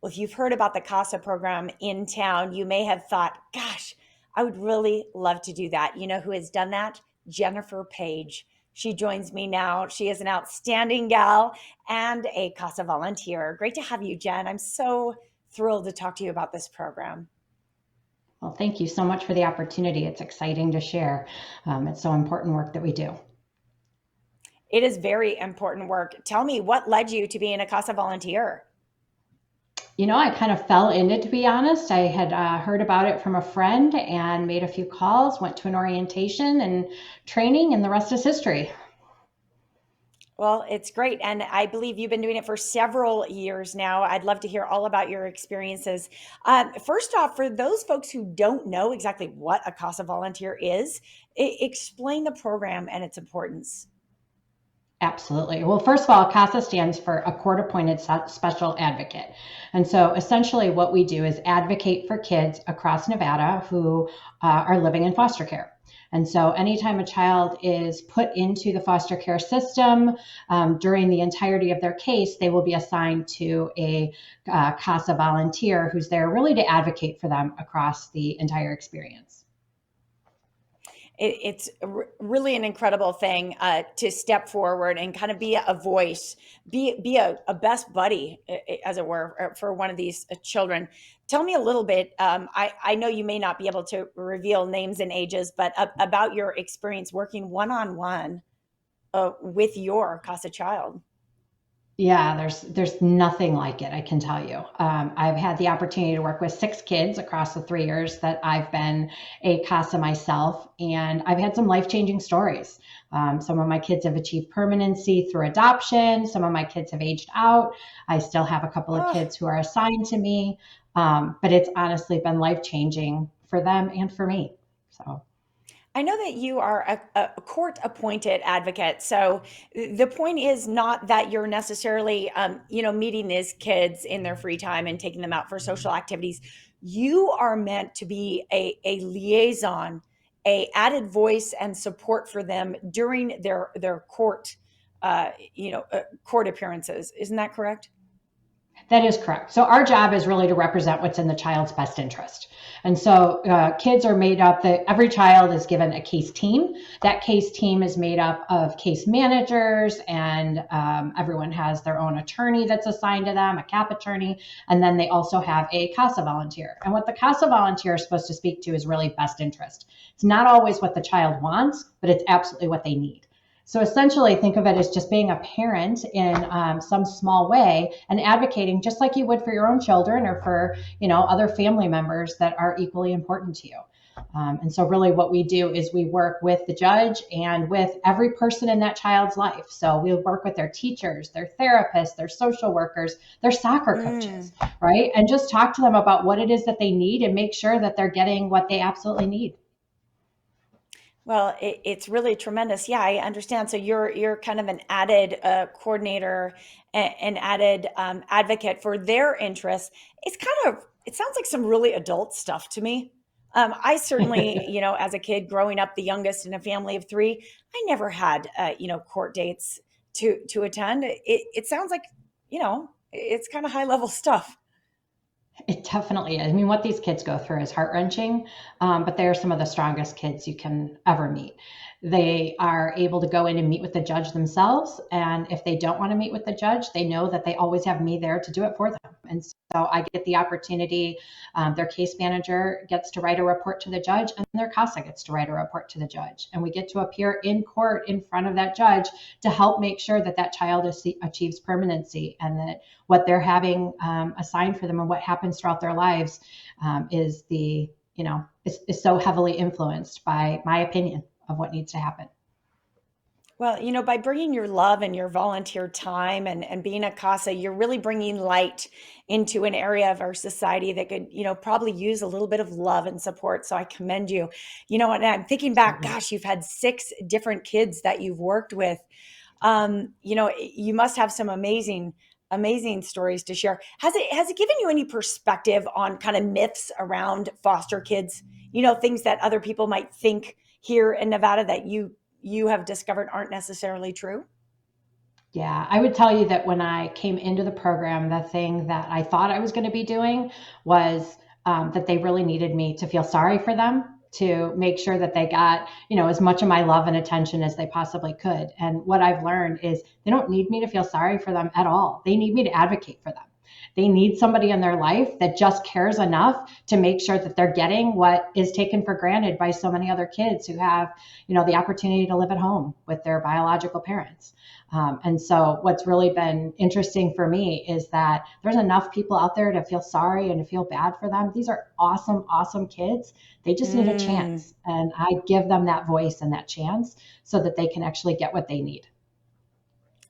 Well, if you've heard about the CASA program in town, you may have thought, gosh, I would really love to do that. You know who has done that? Jennifer Page. She joins me now. She is an outstanding gal and a CASA volunteer. Great to have you, Jen. I'm so thrilled to talk to you about this program. Well, thank you so much for the opportunity. It's exciting to share. It's so important work that we do. It is very important work. Tell me, what led you to being a CASA volunteer? I kind of fell in it, to be honest. I had heard about it from a friend and made a few calls, went to an orientation and training, and the rest is history. Well, it's great. And I believe you've been doing it for several years now. I'd love to hear all about your experiences. First off, for those folks who don't know exactly what a CASA volunteer is, explain the program and its importance. Absolutely. Well, first of all, CASA stands for a court appointed special advocate. And so essentially, what we do is advocate for kids across Nevada who are living in foster care. And so, anytime a child is put into the foster care system during the entirety of their case, they will be assigned to a CASA volunteer who's there really to advocate for them across the entire experience. It's really an incredible thing to step forward and kind of be a voice, be a best buddy, as it were, for one of these children. Tell me a little bit. I know you may not be able to reveal names and ages, but about your experience working one on one with your CASA child. Yeah, there's nothing like it, I can tell you. I've had the opportunity to work with 6 kids across the 3 years that I've been a CASA myself, and I've had some life-changing stories. Some of my kids have achieved permanency through adoption. Some of my kids have aged out. I still have a couple of Oh, kids who are assigned to me, but it's honestly been life-changing for them and for me. So. I know that you are a court appointed advocate. So the point is not that you're necessarily, meeting these kids in their free time and taking them out for social activities. You are meant to be a liaison, a added voice and support for them during their court, court appearances. Isn't that correct? That is correct. So our job is really to represent what's in the child's best interest. And so kids are made up that every child is given a case team. That case team is made up of case managers, and everyone has their own attorney that's assigned to them, a CAP attorney. And then they also have a CASA volunteer. And what the CASA volunteer is supposed to speak to is really best interest. It's not always what the child wants, but it's absolutely what they need. So essentially, think of it as just being a parent in some small way and advocating just like you would for your own children or for other family members that are equally important to you. And so, really, what we do is we work with the judge and with every person in that child's life. So we work with their teachers, their therapists, their social workers, their soccer Mm. coaches, right? And just talk to them about what it is that they need and make sure that they're getting what they absolutely need. Well, it's really tremendous. Yeah, I understand. So you're kind of an added coordinator, an added advocate for their interests. It sounds like some really adult stuff to me. I certainly, as a kid growing up, the youngest in a family of three, I never had court dates to attend. It sounds like it's kind of high level stuff. It definitely is. I mean, what these kids go through is heart wrenching, but they are some of the strongest kids you can ever meet. They are able to go in and meet with the judge themselves. And if they don't want to meet with the judge, they know that they always have me there to do it for them. And so I get the opportunity. Their case manager gets to write a report to the judge, and their CASA gets to write a report to the judge. And we get to appear in court in front of that judge to help make sure that that child achieves permanency and that what they're having assigned for them and what happens throughout their lives is is so heavily influenced by my opinion of what needs to happen. Well, by bringing your love and your volunteer time and being a CASA, you're really bringing light into an area of our society that could, probably use a little bit of love and support. So I commend you. And I'm thinking back, Absolutely. gosh, you've had 6 different kids that you've worked with. You must have some amazing stories to share. Has it given you any perspective on kind of myths around foster kids? Things that other people might think here in Nevada that you have discovered aren't necessarily true? Yeah, I would tell you that when I came into the program, the thing that I thought I was going to be doing was that they really needed me to feel sorry for them, to make sure that they got, as much of my love and attention as they possibly could. And what I've learned is they don't need me to feel sorry for them at all. They need me to advocate for them. They need somebody in their life that just cares enough to make sure that they're getting what is taken for granted by so many other kids who have, the opportunity to live at home with their biological parents. And so, what's really been interesting for me is that there's enough people out there to feel sorry and to feel bad for them. These are awesome, awesome kids. They just need a Mm. chance. And I give them that voice and that chance so that they can actually get what they need.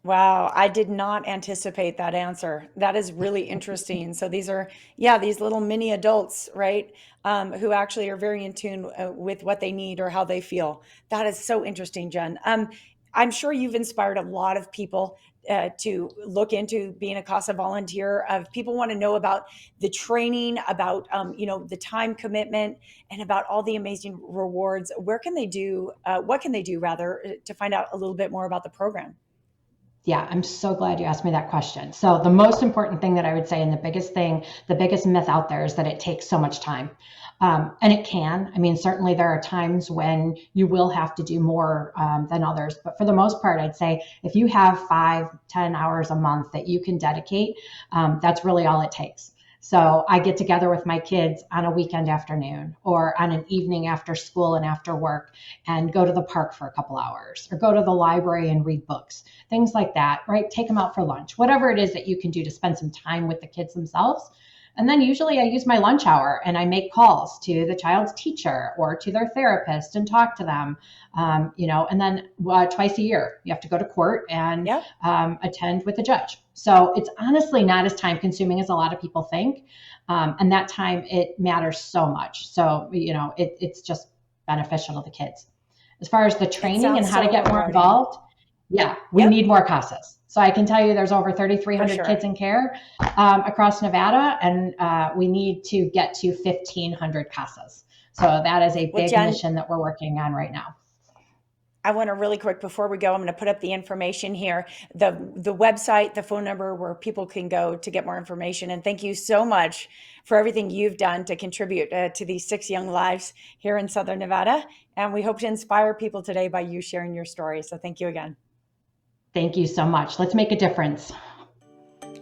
Wow, I did not anticipate that answer. That is really interesting. So these are, yeah, these little mini adults, right? Who actually are very in tune with what they need or how they feel. That is so interesting, Jen. I'm sure you've inspired a lot of people to look into being a CASA volunteer. Of people want to know about the training, about the time commitment, and about all the amazing rewards. Where can they do? What can they do rather to find out a little bit more about the program? Yeah, I'm so glad you asked me that question. So, the most important thing that I would say, and the biggest thing, the biggest myth out there is that it takes so much time. And it can. I mean, certainly there are times when you will have to do more than others. But for the most part, I'd say if you have 5, 10 hours a month that you can dedicate, that's really all it takes. So I get together with my kids on a weekend afternoon or on an evening after school and after work and go to the park for a couple hours or go to the library and read books, things like that, right? Take them out for lunch, whatever it is that you can do to spend some time with the kids themselves. And then usually I use my lunch hour and I make calls to the child's teacher or to their therapist and talk to them. And then twice a year, you have to go to court and Yep. attend with a judge. So it's honestly not as time consuming as a lot of people think. And that time, it matters so much. So, it's just beneficial to the kids. As far as the It training and sounds how to so get more rewarding. involved, yeah, we Yep, need more CASAs. So I can tell you there's over for 3,300 kids sure. in care across Nevada, and we need to get to 1,500 CASAs. So that is a Well, big Jen, mission that we're working on right now. I want to really quick before we go, I'm going to put up the information here, the website, the phone number where people can go to get more information. And thank you so much for everything you've done to contribute to these 6 young lives here in Southern Nevada. And we hope to inspire people today by you sharing your story. So thank you again. Thank you so much. Let's make a difference.